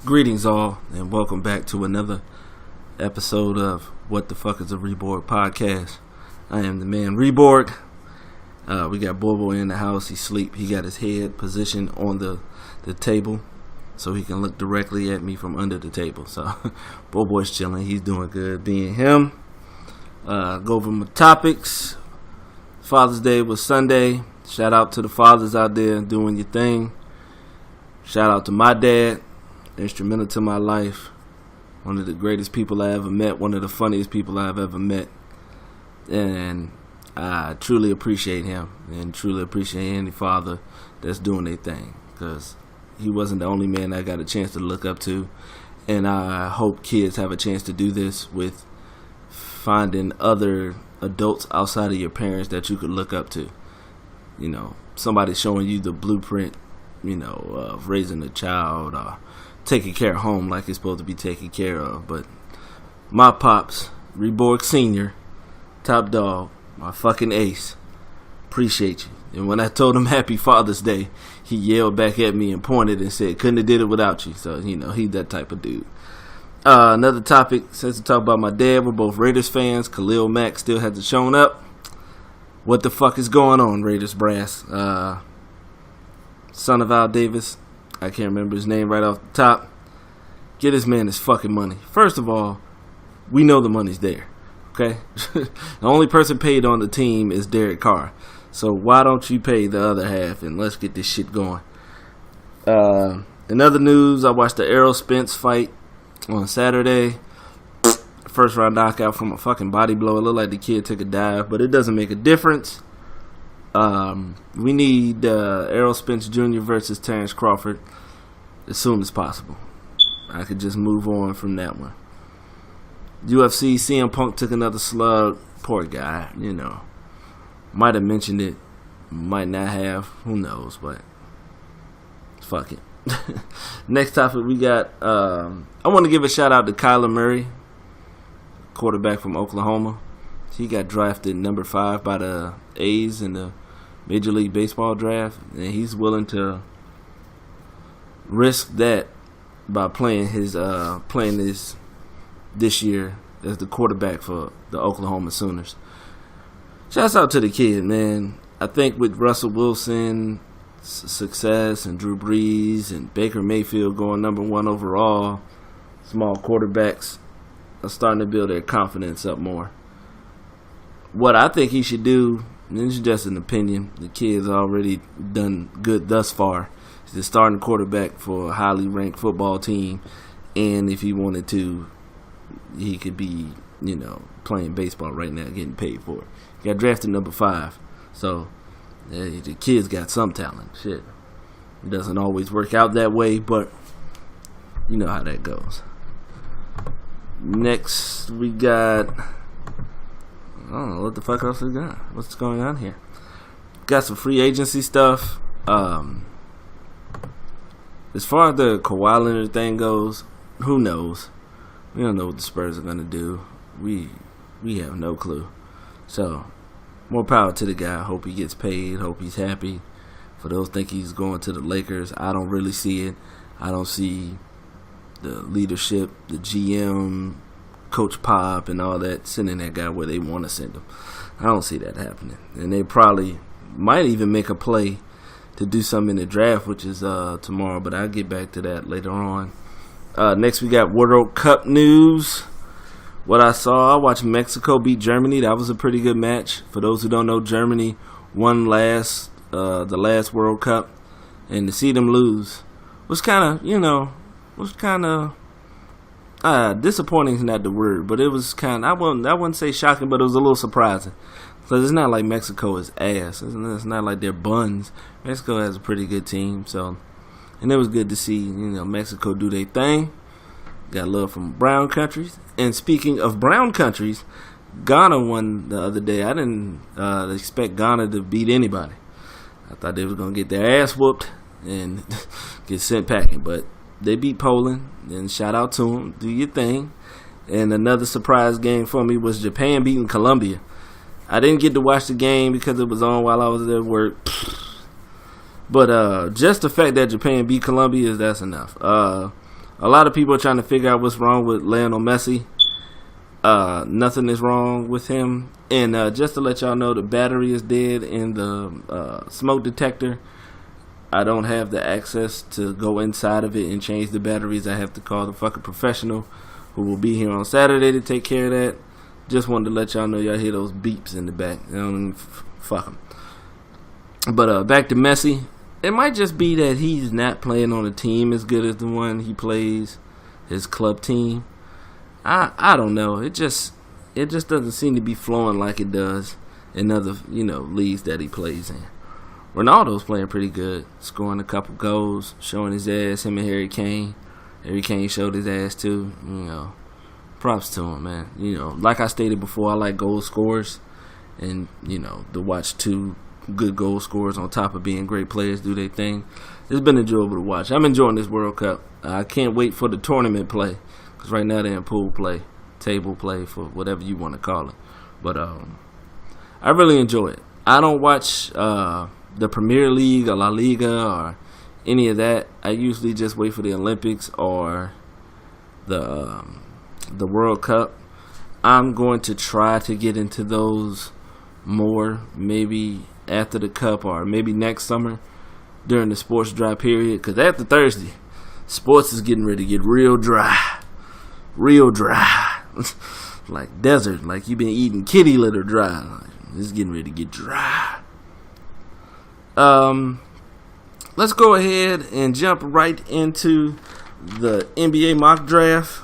Greetings all, and welcome back to another episode of What the Fuck Is A reborG podcast. I am the man reborG. We got Bobo in the house. He sleep. He got his head positioned on the table so he can look directly at me from under the table. So Bobo's chilling. He's doing good being him. Go over my topics. Father's Day was Sunday. Shout out to the fathers out there doing your thing. Shout out to my dad. Instrumental to my life. One of the greatest people I ever met. One of the funniest people I've ever met. And I truly appreciate him. And truly appreciate any father that's doing their thing. Because he wasn't the only man I got a chance to look up to. And I hope kids have a chance to do this with finding other adults outside of your parents that you could look up to. You know, somebody showing you the blueprint, of raising a child or taking care of home like it's supposed to be taken care of. But my pops, reborG Senior, top dog, my fucking ace, appreciate you. And when I told him Happy Father's Day, he yelled back at me and pointed and said, couldn't have did it without you. So, he's that type of dude. Another topic, since we talk about my dad, we're both Raiders fans. Khalil Mack still hasn't shown up. What the fuck is going on, Raiders brass? Son of Al Davis, I can't remember his name right off the top. Get this man his fucking money. First of all, we know the money's there, okay? The only person paid on the team is Derek Carr. So why don't you pay the other half and let's get this shit going. In other news, I watched the Errol Spence fight on Saturday. First round knockout from a fucking body blow. It looked like the kid took a dive, but it doesn't make a difference. We need Errol Spence Jr. versus Terrence Crawford as soon as possible. I could just move on from that one. UFC, CM Punk took another slug. Poor guy, Might have mentioned it, might not have. Who knows, but fuck it. Next topic we got, I want to give a shout out to Kyler Murray, quarterback from Oklahoma. He got drafted number 5 by the A's in the Major League Baseball draft, and he's willing to risk that by playing this year as the quarterback for the Oklahoma Sooners. Shouts out to the kid, man. I think with Russell Wilson success and Drew Brees and Baker Mayfield going number 1 overall, small quarterbacks are starting to build their confidence up more. What I think he should do, and this is just an opinion, the kid's already done good thus far, he's the starting quarterback for a highly ranked football team, and if he wanted to, he could be, playing baseball right now, getting paid for it. He got drafted number 5, so the kid's got some talent. Shit, it doesn't always work out that way, but you know how that goes. Next, we got, I don't know what the fuck else we got. What's going on here? Got some free agency stuff. As far as the Kawhi Leonard thing goes, who knows? We don't know what the Spurs are gonna do. We have no clue. So, more power to the guy. Hope he gets paid. Hope he's happy. For those think he's going to the Lakers, I don't really see it. I don't see the leadership, the GM, Coach Pop, and all that sending that guy where they want to send him. I don't see that happening. And they probably might even make a play to do something in the draft, which is tomorrow, but I'll get back to that later on. Next, we got World Cup news. What I saw, I watched Mexico beat Germany. That was a pretty good match. For those who don't know, Germany won the last World Cup, and to see them lose was kind of, disappointing is not the word, but it was kind of, I wouldn't say shocking, but it was a little surprising. Because it's not like Mexico is ass. It's not like they're buns. Mexico has a pretty good team, so, and it was good to see, Mexico do their thing. Got love from brown countries. And speaking of brown countries, Ghana won the other day. I didn't expect Ghana to beat anybody. I thought they were going to get their ass whooped and get sent packing, but they beat Poland, and shout out to them. Do your thing. And another surprise game for me was Japan beating Colombia. I didn't get to watch the game because it was on while I was at work. But just the fact that Japan beat Colombia, that's enough. A lot of people are trying to figure out what's wrong with Lionel Messi. Nothing is wrong with him. And just to let y'all know, the battery is dead in the smoke detector. I don't have the access to go inside of it and change the batteries. I have to call the fucking professional who will be here on Saturday to take care of that. Just wanted to let y'all know y'all hear those beeps in the back. Fuck them. But back to Messi. It might just be that he's not playing on a team as good as the one he plays, his club team. I don't know. It just doesn't seem to be flowing like it does in other leagues that he plays in. Ronaldo's playing pretty good, scoring a couple goals, showing his ass. Him and Harry Kane. Harry Kane showed his ass too. Props to him, man. Like I stated before, I like goal scorers, and to watch two good goal scorers on top of being great players do their thing. It's been enjoyable to watch. I'm enjoying this World Cup. I can't wait for the tournament play, because right now they're in pool play, table play, for whatever you want to call it. But I really enjoy it. I don't watch the Premier League or La Liga or any of that. I usually just wait for the Olympics or the World Cup. I'm going to try to get into those more, maybe after the Cup or maybe next summer during the sports dry period, because after Thursday, sports is getting ready to get real dry. Like desert, like you've been eating kitty litter dry. Like, it's getting ready to get dry. Let's go ahead and jump right into the NBA mock draft.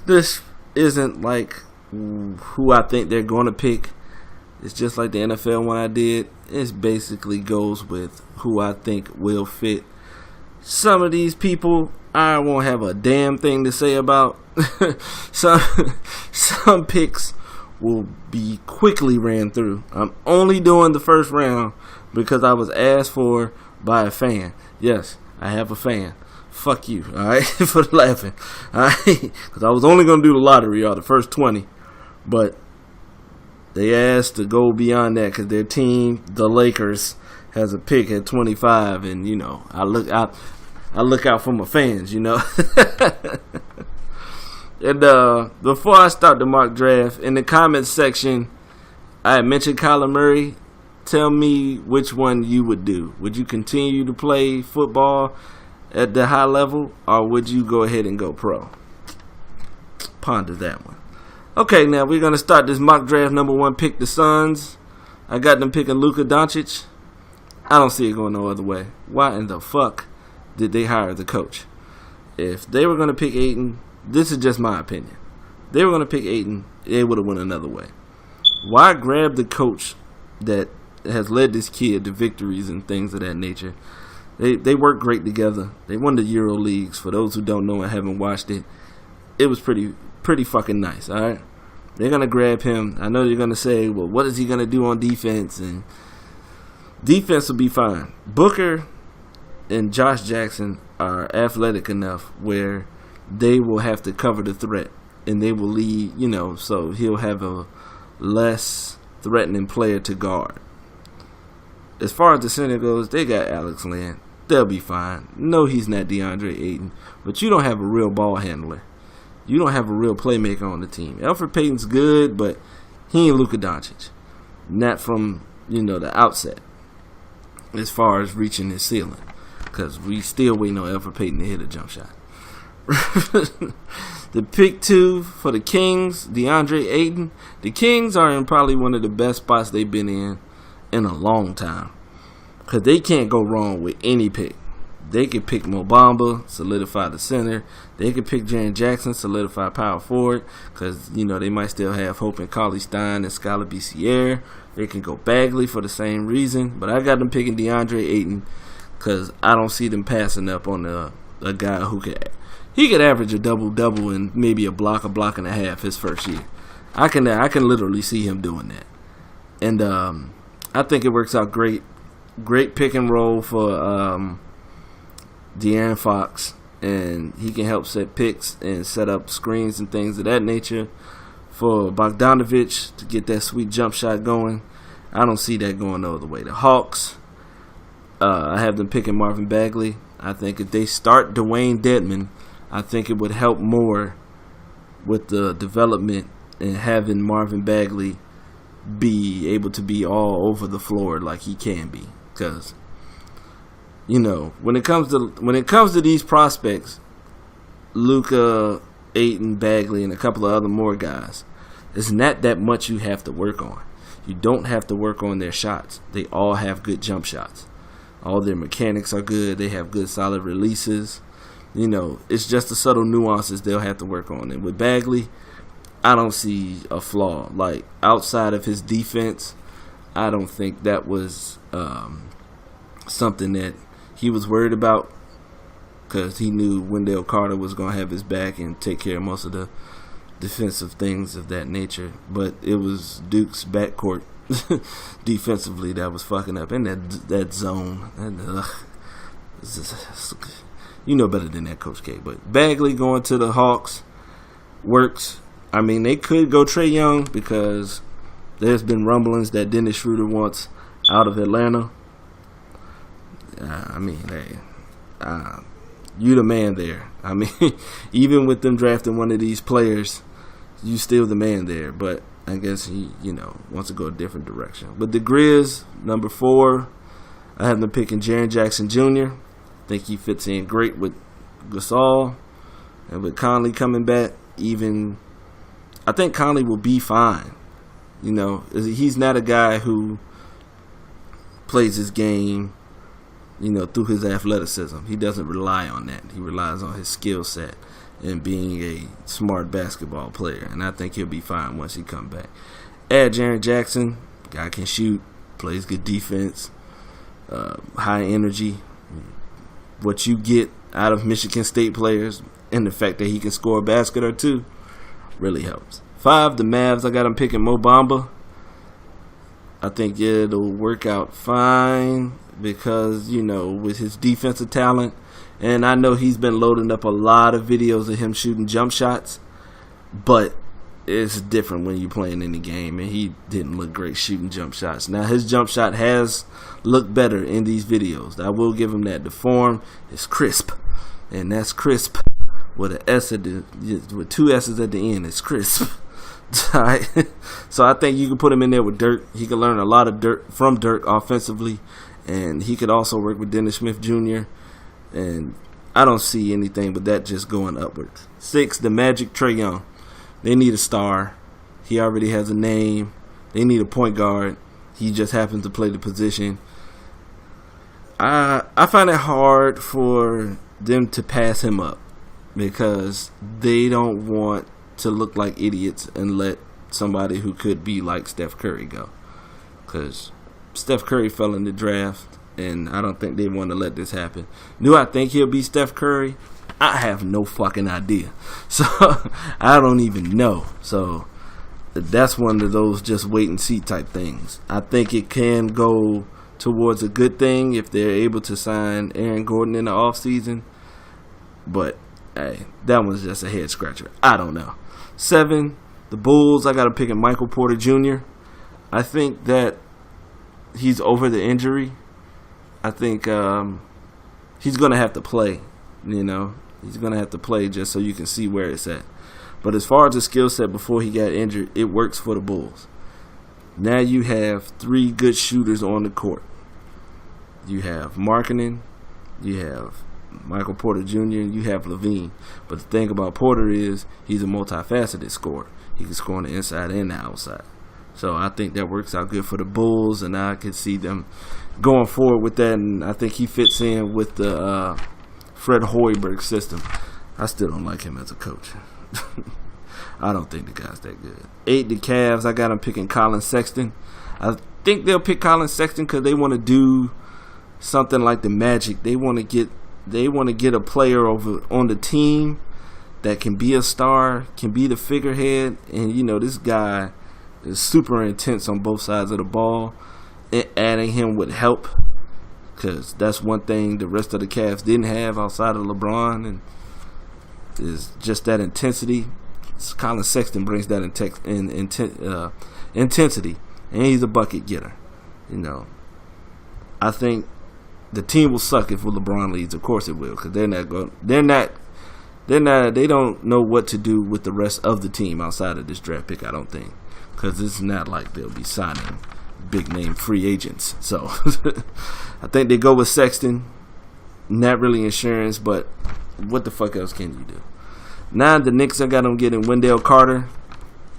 This isn't like who I think they're going to pick. It's just like the NFL one I did. It basically goes with who I think will fit. Some of these people I won't have a damn thing to say about. Some picks will be quickly ran through. I'm only doing the first round because I was asked for by a fan. Yes, I have a fan. Fuck you, alright, for laughing. Alright, because I was only going to do the lottery or the first 20. But they asked to go beyond that because their team, the Lakers, has a pick at 25. And, I look out for my fans, And before I start the mock draft, in the comments section, I had mentioned Kyler Murray. Tell me which one you would do. Would you continue to play football at the high level, or would you go ahead and go pro? Ponder that one. Okay, now we're going to start this mock draft. Number 1 pick, the Suns. I got them picking Luka Doncic. I don't see it going no other way. Why in the fuck did they hire the coach? If they were going to pick Ayton, this is just my opinion. They were going to pick Ayton, they would have went another way. Why grab the coach that has led this kid to victories and things of that nature? They work great together. They won the Euro Leagues. For those who don't know and haven't watched it, it was pretty fucking nice, all right? They're going to grab him. I know they're going to say, well, what is he going to do on defense? And defense will be fine. Booker and Josh Jackson are athletic enough where they will have to cover the threat. And they will lead, so he'll have a less threatening player to guard. As far as the center goes, they got Alex Len. They'll be fine. No, he's not DeAndre Ayton. But you don't have a real ball handler. You don't have a real playmaker on the team. Elfrid Payton's good, but he ain't Luka Doncic. Not from, the outset. As far as reaching his ceiling. Because we still waiting on Elfrid Payton to hit a jump shot. The pick 2 for the Kings, DeAndre Ayton. The Kings are in probably one of the best spots they've been in a long time. Because they can't go wrong with any pick. They could pick Mo Bamba, solidify the center. They could pick Jaren Jackson, solidify power forward. Because, they might still have hope in Cauley Stein and Scala Biciere. They can go Bagley for the same reason. But I got them picking DeAndre Ayton because I don't see them passing up on a guy who could average a double-double and maybe a block and a half his first year. I can literally see him doing that. And I think it works out great. Great pick and roll for De'Aaron Fox, and he can help set picks and set up screens and things of that nature for Bogdanovic to get that sweet jump shot going. I don't see that going no other way. The Hawks, I have them picking Marvin Bagley. I think if they start Dwayne Dedmon, I think it would help more with the development and having Marvin Bagley be able to be all over the floor like he can be. Because, when it comes to these prospects, Luka, Ayton, Bagley, and a couple of other more guys, it's not that much you have to work on. You don't have to work on their shots. They all have good jump shots. All their mechanics are good. They have good solid releases. It's just the subtle nuances they'll have to work on. And with Bagley, I don't see a flaw. Like, outside of his defense, I don't think that was something that he was worried about, because he knew Wendell Carter was going to have his back and take care of most of the defensive things of that nature. But it was Duke's backcourt defensively that was fucking up. And that zone. You know better than that, Coach K. But Bagley going to the Hawks works. I mean, they could go Trae Young, because there's been rumblings that Dennis Schroeder wants out of Atlanta. You the man there. I mean, even with them drafting one of these players, you still the man there. But I guess he, wants to go a different direction. But the Grizz, number 4, I have them picking Jaren Jackson Jr. I think he fits in great with Gasol. And with Conley coming back, I think Conley will be fine. He's not a guy who plays his game, through his athleticism. He doesn't rely on that. He relies on his skill set and being a smart basketball player. And I think he'll be fine once he comes back. Add Jaren Jackson. Guy can shoot, plays good defense, high energy. What you get out of Michigan State players, and the fact that he can score a basket or two, really helps. 5, the Mavs, I got him picking Mo Bamba. I think it'll work out fine because, with his defensive talent, and I know he's been loading up a lot of videos of him shooting jump shots, but it's different when you're playing in the game, and he didn't look great shooting jump shots. Now, his jump shot has looked better in these videos. I will give him that. The form is crisp, and that's crisp with an S with 2 S's at the end. It's crisp. All right. So I think you can put him in there with Dirk. He can learn a lot of from Dirk offensively, and he could also work with Dennis Smith Jr. And I don't see anything but that just going upwards. 6, the Magic, Trae Young. They need a star. He already has a name. They need a point guard. He just happens to play the position. I find it hard for them to pass him up, because they don't want to look like idiots and let somebody who could be like Steph Curry go. Because Steph Curry fell in the draft, and I don't think they want to let this happen. Do I think he'll be Steph Curry? I have no fucking idea. So I don't even know. So that's one of those just wait and see type things. I think it can go towards a good thing if they're able to sign Aaron Gordon in the offseason. But hey, that one's just a head scratcher. I don't know. 7, the Bulls, I got to pick Michael Porter Jr. I think that he's over the injury. I think he's going to have to play, He's going to have to play just so you can see where it's at. But as far as the skill set before he got injured, it works for the Bulls. Now you have 3 good shooters on the court. You have Markkanen, you have Michael Porter Jr., and you have Levine. But the thing about Porter is he's a multifaceted scorer. He can score on the inside and the outside. So I think that works out good for the Bulls, and I can see them going forward with that. And I think he fits in with the Fred Hoiberg system. I still don't like him as a coach. I don't think the guy's that good. 8, the Cavs, I got him picking Colin Sexton. I think they'll pick Colin Sexton because they want to do something like the Magic. They want to get a player over on the team that can be a star, can be the figurehead, and this guy is super intense on both sides of the ball. And adding him would help, because that's one thing the rest of the Cavs didn't have outside of LeBron, and is just that intensity. Colin Sexton brings that intensity, and he's a bucket getter. I think the team will suck if LeBron leads. Of course it will, because they're not They don't know what to do with the rest of the team outside of this draft pick, I don't think. Because it's not like they'll be signing big-name free agents. So, I think they go with Sexton. Not really insurance, but what the fuck else can you do? Now, the Knicks, I got them getting Wendell Carter.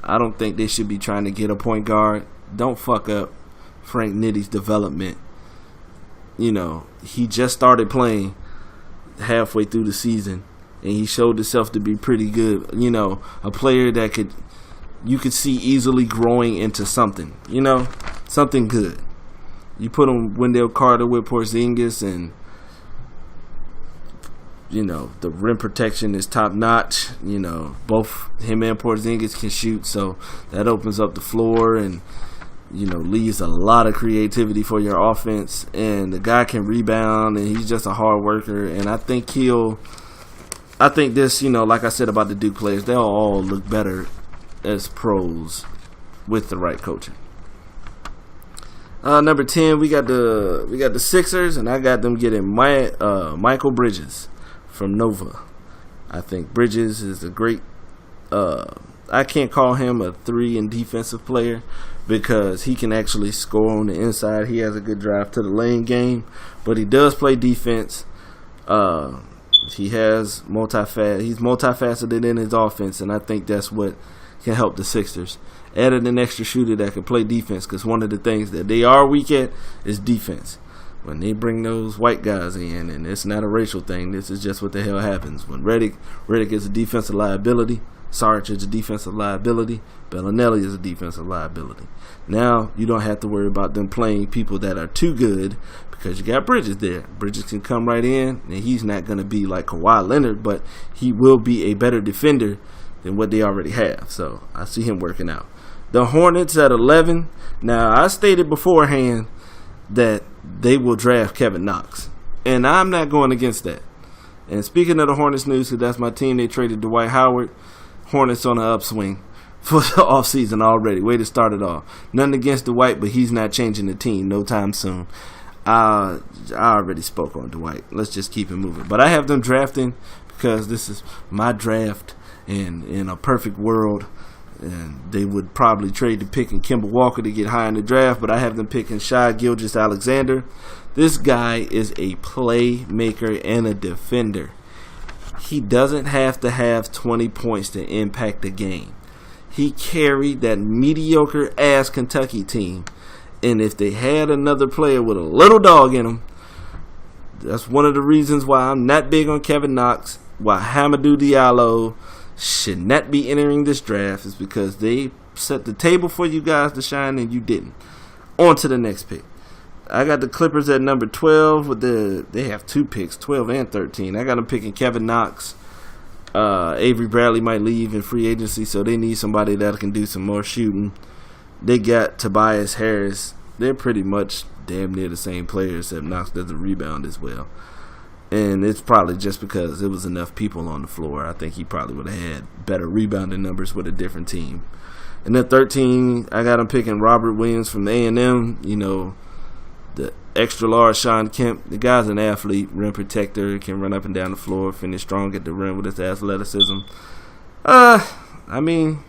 I don't think they should be trying to get a point guard. Don't fuck up Frank Nitty's development. You know, he just started playing halfway through the season, and he showed himself to be pretty good. You know, a player that you could see easily growing into something. You know, something good. You put him Wendell Carter with Porzingis, and you know, the rim protection is top notch. You know, both him and Porzingis can shoot, so that opens up the floor and, you know, leaves a lot of creativity for your offense. And the guy can rebound, and he's just a hard worker. And I think this, you know, like I said about the Duke players, they'll all look better as pros with the right coaching. Number 10, we got the Sixers, and I got them getting Michael Bridges from Nova. I think Bridges is a great I can't call him a 3 and defensive player because he can actually score on the inside. He has a good drive to the lane game, but he does play defense. He's multifaceted in his offense, and I think that's what can help the Sixers. Added an extra shooter that can play defense, because one of the things that they are weak at is defense. When they bring those white guys in, and it's not a racial thing, this is just what the hell happens. When Redick is a defensive liability, Sarge is a defensive liability, Bellinelli is a defensive liability. Now, you don't have to worry about them playing people that are too good because you got Bridges there. Bridges can come right in, and he's not going to be like Kawhi Leonard, but he will be a better defender than what they already have. So, I see him working out. The Hornets at 11. Now, I stated beforehand that they will draft Kevin Knox, and I'm not going against that. And speaking of the Hornets news, because that's my team, they traded Dwight Howard. Hornets on the upswing for the offseason already. Way to start it off. Nothing against Dwight, but he's not changing the team no time soon. I already spoke on Dwight. Let's just keep it moving. But I have them drafting because this is my draft, and in a perfect world, and they would probably trade the pick and Kemba Walker to get high in the draft, but I have them picking Shai Gilgeous-Alexander. This guy is a playmaker and a defender. He doesn't have to have 20 points to impact the game. He carried that mediocre-ass Kentucky team, and if they had another player with a little dog in him, that's one of the reasons why I'm not big on Kevin Knox, why Hamidou Diallo should not be entering this draft, is because they set the table for you guys to shine and you didn't. On to the next pick. I got the Clippers at number 12 they have 2 picks, 12 and 13. I got them picking Kevin Knox. Avery Bradley might leave in free agency, so they need somebody that can do some more shooting. They got Tobias Harris. They're pretty much damn near the same players, except Knox doesn't rebound as well. And it's probably just because it was enough people on the floor. I think he probably would have had better rebounding numbers with a different team. And then 13, I got him picking Robert Williams from A&M. You know, the extra large Sean Kemp. The guy's an athlete, rim protector, can run up and down the floor, finish strong at the rim with his athleticism. I mean,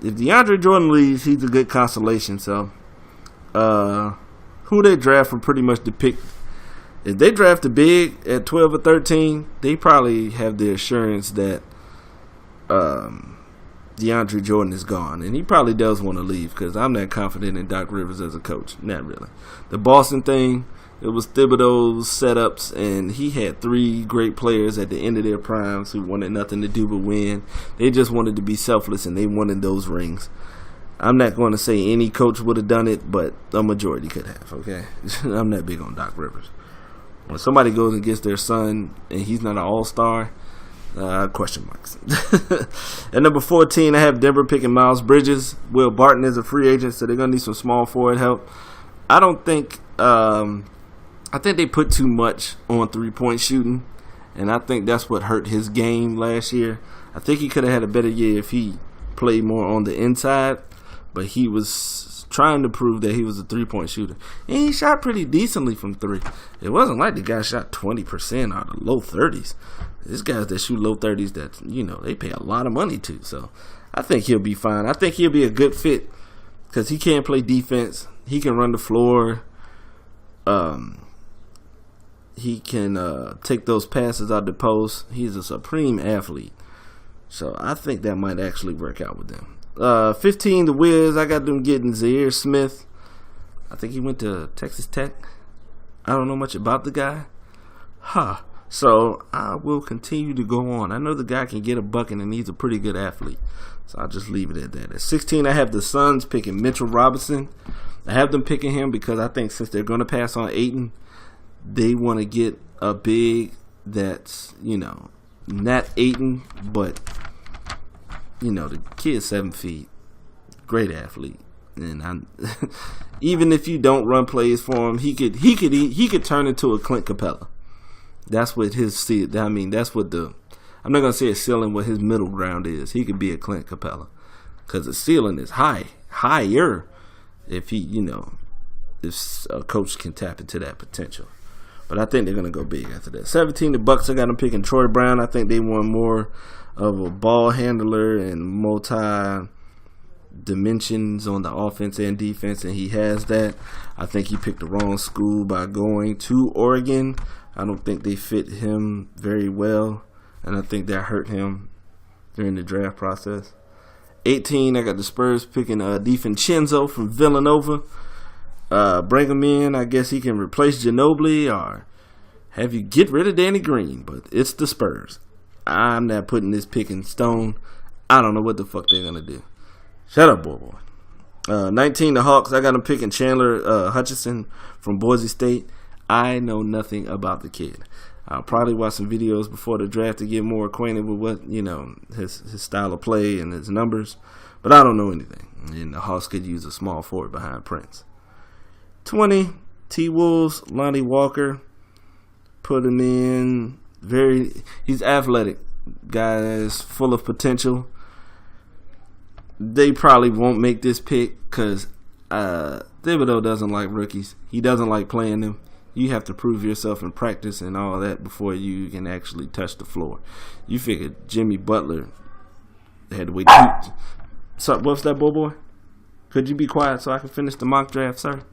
if DeAndre Jordan leaves, he's a good consolation. So, who they draft for pretty much the pick. If they draft a big at 12 or 13, they probably have the assurance that DeAndre Jordan is gone. And he probably does want to leave because I'm not confident in Doc Rivers as a coach. Not really. The Boston thing, it was Thibodeau's setups, and he had 3 great players at the end of their primes who wanted nothing to do but win. They just wanted to be selfless, and they wanted those rings. I'm not going to say any coach would have done it, but a majority could have, okay? I'm not big on Doc Rivers. When somebody goes and gets their son and he's not an all-star, question marks. At number 14, I have Denver picking Miles Bridges. Will Barton is a free agent, so they're going to need some small forward help. I think they put too much on three-point shooting, and I think that's what hurt his game last year. I think he could have had a better year if he played more on the inside, but he was trying to prove that he was a 3-point shooter. And he shot pretty decently from 3. It wasn't like the guy shot 20% out of low 30s. There's guys that shoot low 30s that, you know, they pay a lot of money to. So I think he'll be fine. I think he'll be a good fit because he can play defense. He can run the floor. He can take those passes out the post. He's a supreme athlete. So I think that might actually work out with them. 15, the Wiz. I got them getting Zaire Smith. I think he went to Texas Tech. I don't know much about the guy. So I will continue to go on. I know the guy can get a bucket and he's a pretty good athlete. So I'll just leave it at that. At 16, I have the Suns picking Mitchell Robinson. I have them picking him because I think since they're going to pass on Ayton, they want to get a big that's, you know, not Ayton, but, you know, the kid's 7 feet. Great athlete. And even if you don't run plays for him, he could turn into a Clint Capella. That's what his that's what I'm not gonna say a ceiling, what his middle ground is. He could be a Clint Capella because the ceiling is higher if he, you know, if a coach can tap into that potential. But I think they're gonna go big after that. 17, the Bucks. I got them picking Troy Brown. I think they want more of a ball handler and multi dimensions on the offense and defense, and he has that. I think he picked the wrong school by going to Oregon. I don't think they fit him very well, and I think that hurt him during the draft process. 18, I got the Spurs picking DiVincenzo from Villanova. Bring him in. I guess he can replace Ginobili or have you get rid of Danny Green, but it's the Spurs. I'm not putting this pick in stone. I don't know what the fuck they're going to do. Shut up, boy. 19, the Hawks. I got them picking Chandler Hutchison from Boise State. I know nothing about the kid. I'll probably watch some videos before the draft to get more acquainted with what, you know, his style of play and his numbers. But I don't know anything. And the Hawks could use a small forward behind Prince. 20, T-Wolves, Lonnie Walker. Put him in. He's athletic. Guy is full of potential. They probably won't make this pick because Thibodeau doesn't like rookies. He doesn't like playing them. You have to prove yourself in practice and all that before you can actually touch the floor. You figured Jimmy Butler had to wait. So, what's that, boy? Could you be quiet so I can finish the mock draft, sir?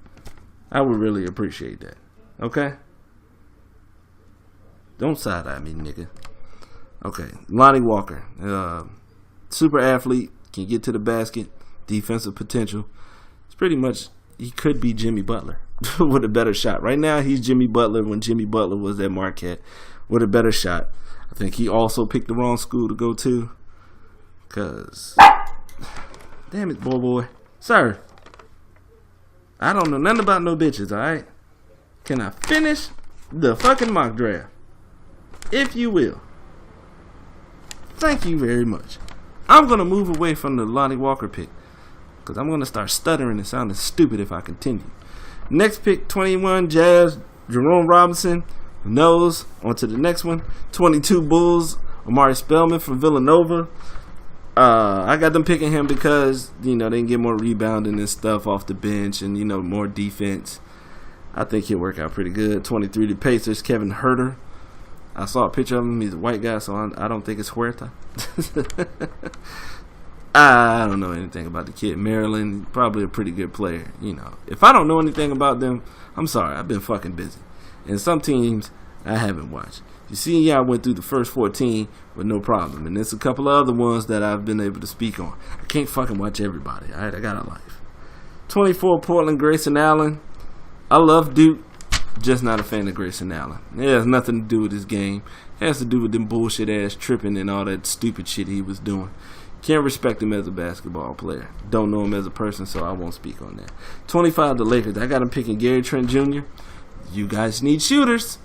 I would really appreciate that. Okay? Don't side-eye me, nigga. Okay, Lonnie Walker. Super athlete. Can get to the basket. Defensive potential. It's pretty much, he could be Jimmy Butler with a better shot. Right now, he's Jimmy Butler when Jimmy Butler was at Marquette with a better shot. I think he also picked the wrong school to go to. Because, damn it, boy. Sir, I don't know nothing about no bitches, alright? Can I finish the fucking mock draft? If you will. Thank you very much. I'm going to move away from the Lonnie Walker pick because I'm going to start stuttering and sounding stupid if I continue. Next pick, 21, Jazz, Jerome Robinson. Who knows? On to the next one. 22, Bulls, Amari Spellman from Villanova. I got them picking him because, you know, they can get more rebounding and stuff off the bench and, you know, more defense. I think he'll work out pretty good. 23, the Pacers, Kevin Huerter. I saw a picture of him. He's a white guy, so I don't think it's Huerta. I don't know anything about the kid. Maryland, probably a pretty good player. You know, if I don't know anything about them, I'm sorry. I've been fucking busy. And some teams I haven't watched. You see, I went through the first 14 with no problem. And there's a couple of other ones that I've been able to speak on. I can't fucking watch everybody. All right, I got a life. 24, Portland, Grayson Allen. I love Duke. Just not a fan of Grayson Allen. It has nothing to do with his game. It has to do with them bullshit ass tripping and all that stupid shit he was doing. Can't respect him as a basketball player. Don't know him as a person, so I won't speak on that. 25, the Lakers. I got him picking Gary Trent Jr. You guys need shooters.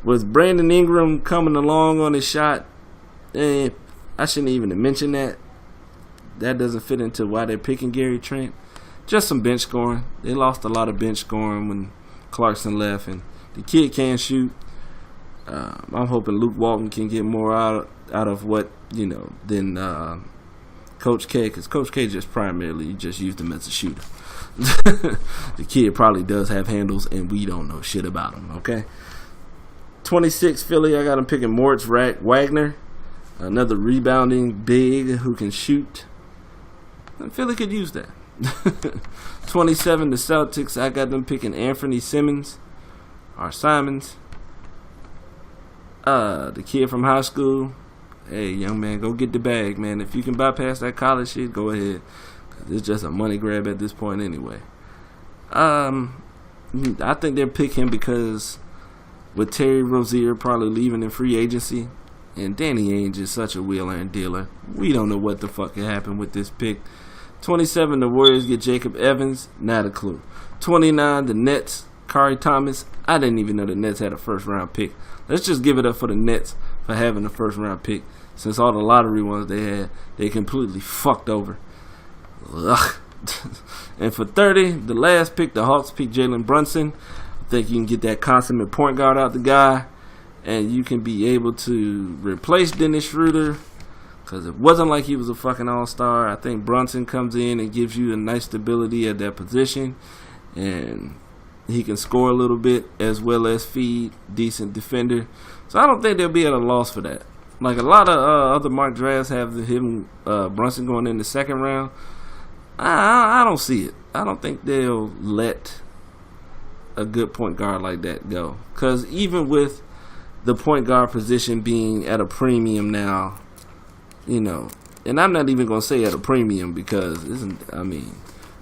Was Brandon Ingram coming along on his shot? I shouldn't even have mentioned that. That doesn't fit into why they're picking Gary Trent. Just some bench scoring. They lost a lot of bench scoring when Clarkson left, and the kid can shoot. I'm hoping Luke Walton can get more out of what, you know, than Coach K, because Coach K just primarily just used him as a shooter. The kid probably does have handles, and we don't know shit about him, okay? 26 Philly, I got him picking Moritz Wagner, another rebounding big who can shoot. And Philly could use that. 27 the Celtics, I got them picking Anthony Simons. The kid from high school. Hey, young man, go get the bag, man. If you can bypass that college shit, go ahead. It's just a money grab at this point anyway. I think they'll pick him because with Terry Rozier probably leaving in free agency, and Danny Ainge is such a wheeler and dealer, we don't know what the fuck can happen with this pick. 27, the Warriors get Jacob Evans, not a clue. 29, the Nets, Kari Thomas. I didn't even know the Nets had a first-round pick. Let's just give it up for the Nets for having a first-round pick. Since all the lottery ones they had, they completely fucked over. Ugh. And for 30, the last pick, the Hawks pick Jalen Brunson. I think you can get that consummate point guard out the guy, and you can be able to replace Dennis Schroeder, because it wasn't like he was a fucking all-star. I think Brunson comes in and gives you a nice stability at that position, and he can score a little bit as well as feed, decent defender. So I don't think they'll be at a loss for that. Like a lot of other mock drafts have him Brunson going in the second round. I don't see it. I don't think they'll let a good point guard like that go. Because even with the point guard position being at a premium now, you know, and I'm not even going to say at a premium because,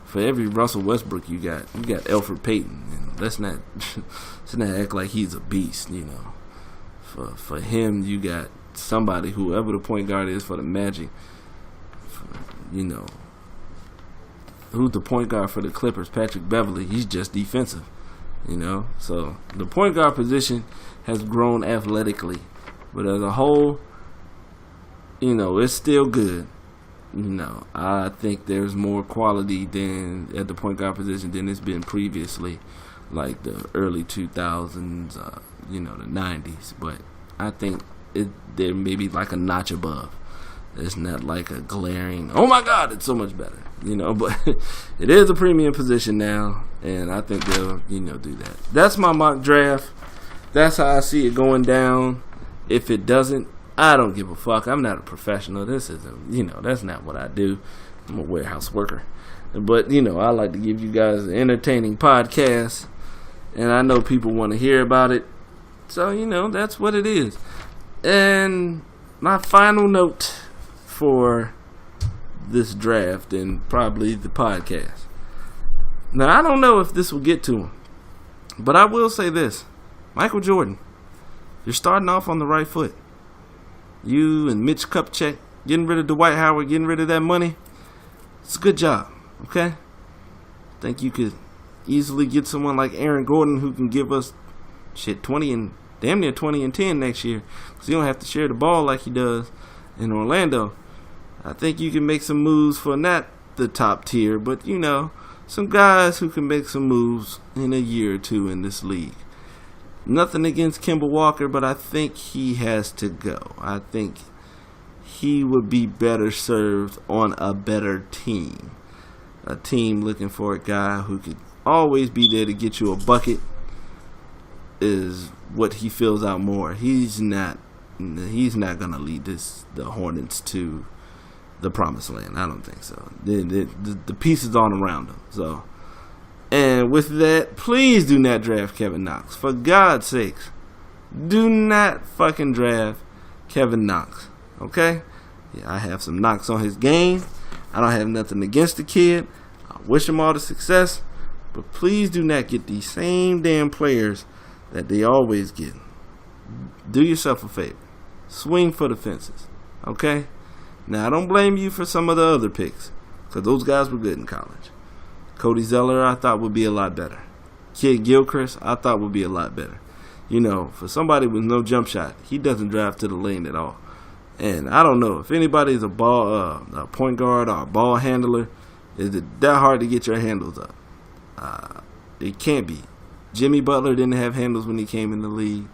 for every Russell Westbrook you got Elfrid Payton. You know, let's not act like he's a beast, you know. For him, you got somebody, whoever the point guard is for the Magic, you know, who's the point guard for the Clippers, Patrick Beverley, he's just defensive, you know. So the point guard position has grown athletically, but as a whole, you know, it's still good. You know, I think there's more quality than at the point guard position than it's been previously, like the early 2000s, you know, the 90s. But I think they're maybe like a notch above. It's not like a glaring, oh my God, it's so much better, you know. But it is a premium position now, and I think they'll, you know, do that. That's my mock draft. That's how I see it going down. If it doesn't, I don't give a fuck. I'm not a professional. This isn't, you know, that's not what I do. I'm a warehouse worker. But, you know, I like to give you guys an entertaining podcast, and I know people want to hear about it. So, you know, that's what it is. And my final note for this draft and probably the podcast. Now, I don't know if this will get to him, but I will say this. Michael Jordan, you're starting off on the right foot. You and Mitch Kupchak getting rid of Dwight Howard, getting rid of that money. It's a good job, okay? I think you could easily get someone like Aaron Gordon who can give us 20 and damn near 20 and 10 next year, because you don't have to share the ball like he does in Orlando. I think you can make some moves for not the top tier, but, you know, some guys who can make some moves in a year or two in this league. Nothing against Kemba Walker, but I think he has to go. I think he would be better served on a better team. A team looking for a guy who could always be there to get you a bucket is what he fills out more. He's not going to lead the Hornets to the promised land. I don't think so. The pieces on around him. So, and with that, please do not draft Kevin Knox. For God's sakes, do not fucking draft Kevin Knox. Okay? Yeah, I have some knocks on his game. I don't have nothing against the kid. I wish him all the success. But please do not get these same damn players that they always get. Do yourself a favor. Swing for the fences. Okay? Now, I don't blame you for some of the other picks, because those guys were good in college. Cody Zeller, I thought would be a lot better. Kid Gilchrist, I thought would be a lot better. You know, for somebody with no jump shot, he doesn't drive to the lane at all. And I don't know, if anybody is a point guard or a ball handler, is it that hard to get your handles up? It can't be. Jimmy Butler didn't have handles when he came in the league.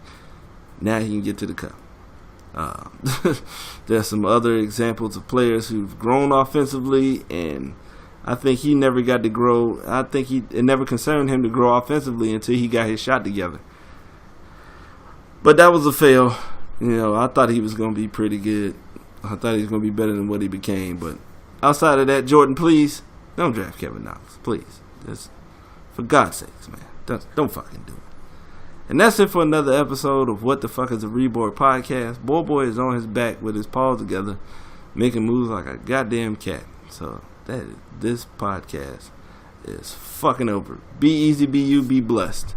Now he can get to the cup. Uh, there's some other examples of players who've grown offensively, and I think he never got to grow. I think it never concerned him to grow offensively until he got his shot together. But that was a fail. I thought he was going to be pretty good. I thought he was going to be better than what he became. But outside of that, Jordan, please don't draft Kevin Knox. Please. Just, for God's sakes, man. Don't fucking do it. And that's it for another episode of What the Fuck Is A reborG podcast. Boy is on his back with his paws together, making moves like a goddamn cat. So this podcast is fucking over. Be easy, be you, be blessed.